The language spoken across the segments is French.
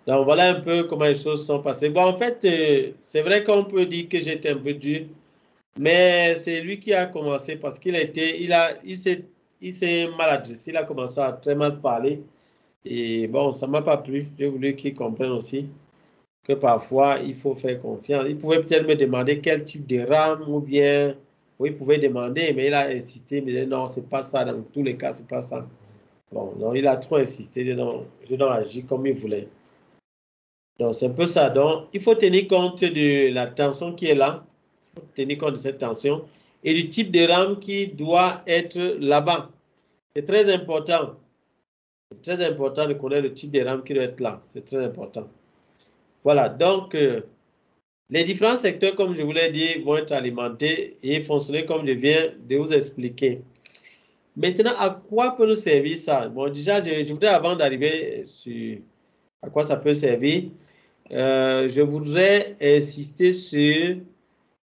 Donc, voilà un peu comment les choses sont passées. Bon, en fait, c'est vrai qu'on peut dire que j'étais un peu dur, mais c'est lui qui a commencé parce il s'est mal adressé, il a commencé à très mal parler. Et bon, ça m'a pas plu. J'ai voulu qu'il comprenne aussi que parfois, il faut faire confiance. Il pouvait peut-être me demander quel type de rame ou bien, oui, il pouvait demander, mais il a insisté, il me dit non, c'est pas ça, dans tous les cas, c'est pas ça. Bon, donc il a trop insisté, donc je dois agir comme il voulait. Donc c'est un peu ça. Donc il faut tenir compte de la tension qui est là, il faut tenir compte de cette tension et du type de rame qui doit être là-bas. C'est très important. C'est très important de connaître le type de rame qui doit être là. C'est très important. Voilà, donc les différents secteurs, comme je vous l'ai dit, vont être alimentés et fonctionner comme je viens de vous expliquer. Maintenant, à quoi peut nous servir ça? Bon, déjà, je voudrais, avant d'arriver sur à quoi ça peut servir, je voudrais insister sur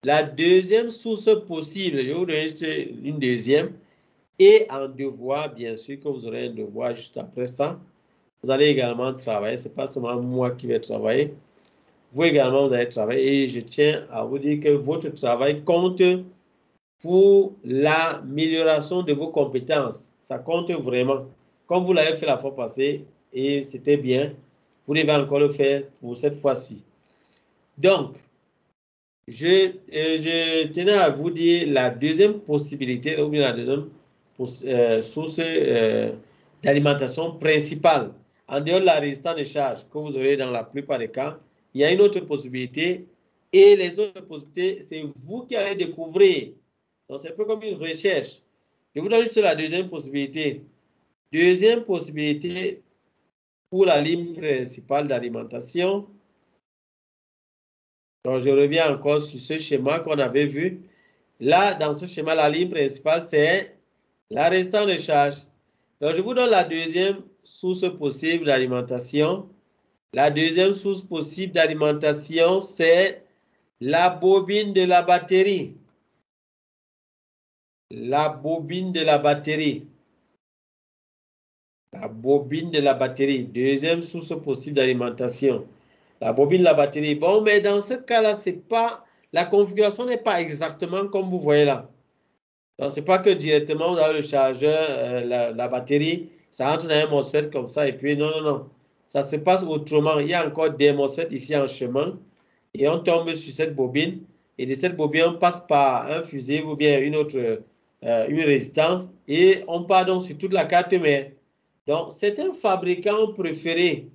la deuxième source possible. Je vais vous donner une deuxième. Et en devoir, bien sûr, que vous aurez un devoir juste après ça. Vous allez également travailler. Ce n'est pas seulement moi qui vais travailler. Vous également, vous allez travailler. Et je tiens à vous dire que votre travail compte pour l'amélioration de vos compétences. Ça compte vraiment. Comme vous l'avez fait la fois passée et c'était bien, vous devez encore le faire pour cette fois-ci. Donc, je tenais à vous dire la deuxième possibilité, ou bien la deuxième source d'alimentation principale, en dehors de la résistance de charge que vous aurez dans la plupart des cas, il y a une autre possibilité et les autres possibilités, c'est vous qui allez découvrir. Donc, c'est un peu comme une recherche. Je vous donne juste la deuxième possibilité. Deuxième possibilité pour la ligne principale d'alimentation. Donc, je reviens encore sur ce schéma qu'on avait vu. Là, dans ce schéma, la ligne principale, c'est la résistance de charge. Donc, je vous donne la deuxième source possible d'alimentation. La deuxième source possible d'alimentation, c'est la bobine de la batterie. La bobine de la batterie. La bobine de la batterie. Deuxième source possible d'alimentation. La bobine de la batterie. Bon, mais dans ce cas-là, c'est pas, la configuration n'est pas exactement comme vous voyez là. Donc, ce n'est pas que directement vous avez le chargeur, la batterie, ça entre dans un MOSFET comme ça et puis non, non, non. Ça se passe autrement. Il y a encore des MOSFET ici en chemin et on tombe sur cette bobine et de cette bobine, on passe par un fusible ou bien une autre, une résistance et on part donc sur toute la carte mère. Donc, c'est un fabricant préféré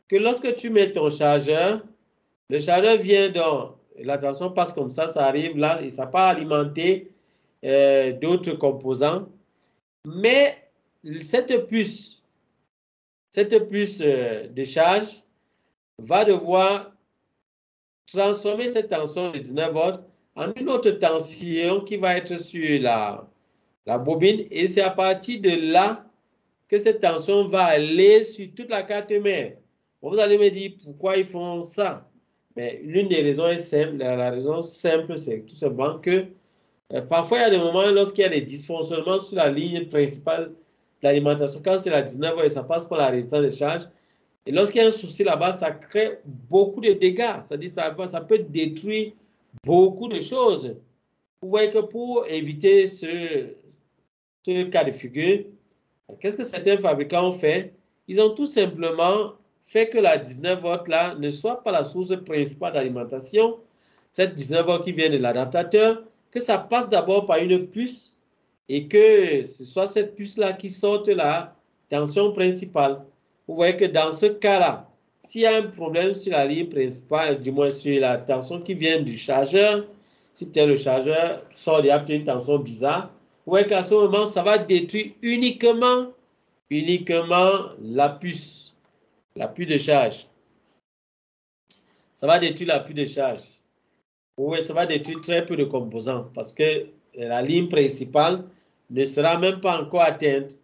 que lorsque tu mets ton chargeur, le chargeur vient donc, la tension passe comme ça arrive là et ça part alimenter d'autres composants. Mais cette puce de charge va devoir transformer cette tension de 19 volts en une autre tension qui va être sur la bobine. Et c'est à partir de là que cette tension va aller sur toute la carte mère. Vous allez me dire pourquoi ils font ça. Mais l'une des raisons est simple. La raison simple, c'est tout simplement que parfois, il y a des moments lorsqu'il y a des dysfonctionnements sur la ligne principale d'alimentation, quand c'est la 19 heures et ça passe par la résistance de charge, et lorsqu'il y a un souci là-bas, ça crée beaucoup de dégâts. C'est-à-dire ça peut détruire beaucoup de choses. Vous voyez que pour éviter ce cas de figure, qu'est-ce que certains fabricants ont fait? Ils ont tout simplement fait que la 19 volts là ne soit pas la source principale d'alimentation, cette 19 volts qui vient de l'adaptateur, que ça passe d'abord par une puce et que ce soit cette puce-là qui sorte la tension principale. Vous voyez que dans ce cas-là, s'il y a un problème sur la ligne principale, du moins sur la tension qui vient du chargeur, si peut-être le chargeur sort déjà une tension bizarre, vous voyez qu'à ce moment, ça va détruire uniquement la puce de charge. Ça va détruire la puce de charge. Oui, ça va détruire très peu de composants parce que la ligne principale ne sera même pas encore atteinte.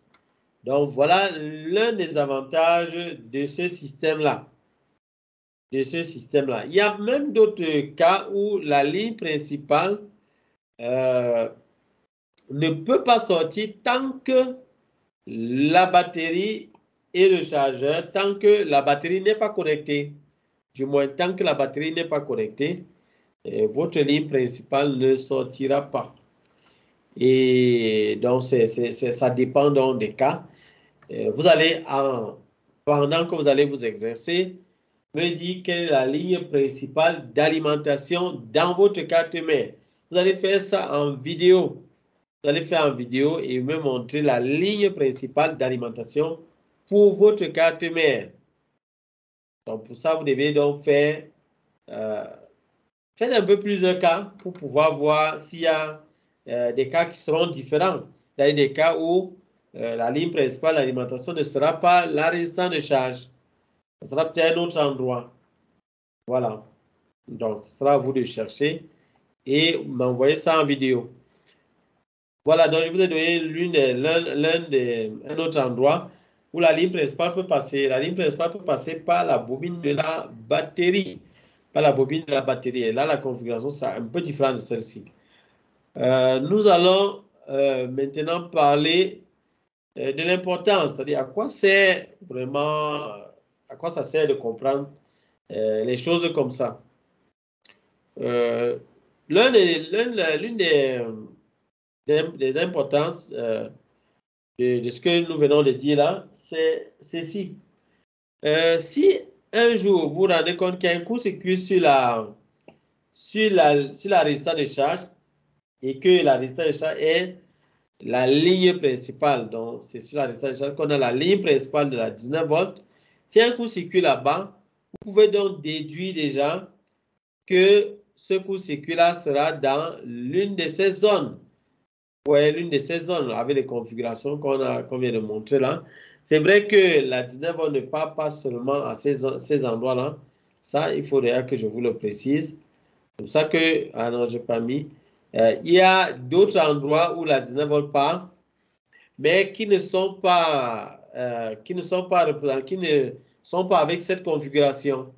Donc, voilà l'un des avantages de ce système-là. Il y a même d'autres cas où la ligne principale ne peut pas sortir tant que la batterie et le chargeur tant que la batterie n'est pas connectée. Du moins, tant que la batterie n'est pas connectée, votre ligne principale ne sortira pas. Et donc, ça dépend donc des cas. Vous allez, pendant que vous allez vous exercer, me dire quelle est la ligne principale d'alimentation dans votre carte mère. Vous allez faire ça en vidéo. Vous allez faire en vidéo et me montrer la ligne principale d'alimentation pour votre carte mère. Donc, pour ça, vous devez donc faire faites un peu plusieurs cas pour pouvoir voir s'il y a des cas qui seront différents. Il y a des cas où la ligne principale d'alimentation ne sera pas la résistance de charge. Ce sera peut-être un autre endroit. Voilà. Donc, ce sera à vous de chercher et m'envoyer ça en vidéo. Voilà, donc je vous ai donné un autre endroit où la ligne principale peut passer. La ligne principale peut passer par la bobine de la batterie. Par la bobine de la batterie. Et là, la configuration sera un peu différente de celle-ci. Nous allons maintenant parler de l'importance, c'est-à-dire à quoi sert vraiment, à quoi ça sert de comprendre les choses comme ça. L'une des importances de ce que nous venons de dire là, c'est ceci. Si un jour vous vous rendez compte qu'il y a un court-circuit sur la résistance de charge et que la résistance de charge est la ligne principale, donc c'est sur la résistance de charge qu'on a la ligne principale de la 19 volts. Si un court-circuit là-bas, vous pouvez donc déduire déjà que ce court-circuit-là sera dans l'une de ces zones. Ouais, l'une de ces zones avec les configurations qu'on vient de montrer là. C'est vrai que la 19 volts ne part pas seulement à ces endroits-là. Ça, il faudrait que je vous le précise. C'est pour ça que, ah non, je n'ai pas mis. Il y a d'autres endroits où la 19 volts part, mais qui ne sont pas représentés, qui ne sont pas avec cette configuration.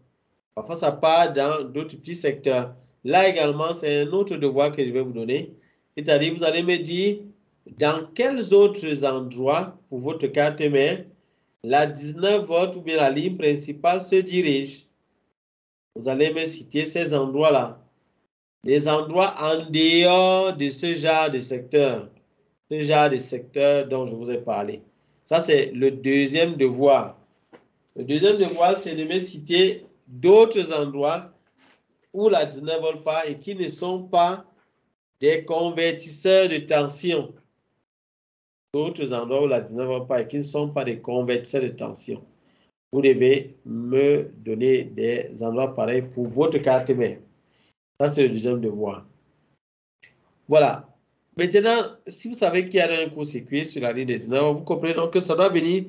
Parfois, ça part dans d'autres petits secteurs. Là également, c'est un autre devoir que je vais vous donner. C'est-à-dire, vous allez me dire dans quels autres endroits pour votre carte mère la 19 volts ou bien la ligne principale se dirige. Vous allez me citer ces endroits-là. Des endroits en dehors de ce genre de secteur. Ce genre de secteur dont je vous ai parlé. Ça, c'est le deuxième devoir. Le deuxième devoir, c'est de me citer d'autres endroits où la 19 volts part et qui ne sont pas des convertisseurs de tension. D'autres endroits où la 19 volts part et qui ne sont pas des convertisseurs de tension. Vous devez me donner des endroits pareils pour votre carte mère. Ça, c'est le deuxième devoir. Voilà. Maintenant, si vous savez qu'il y a un court-circuit sur la ligne des 19, vous comprenez donc que ça doit venir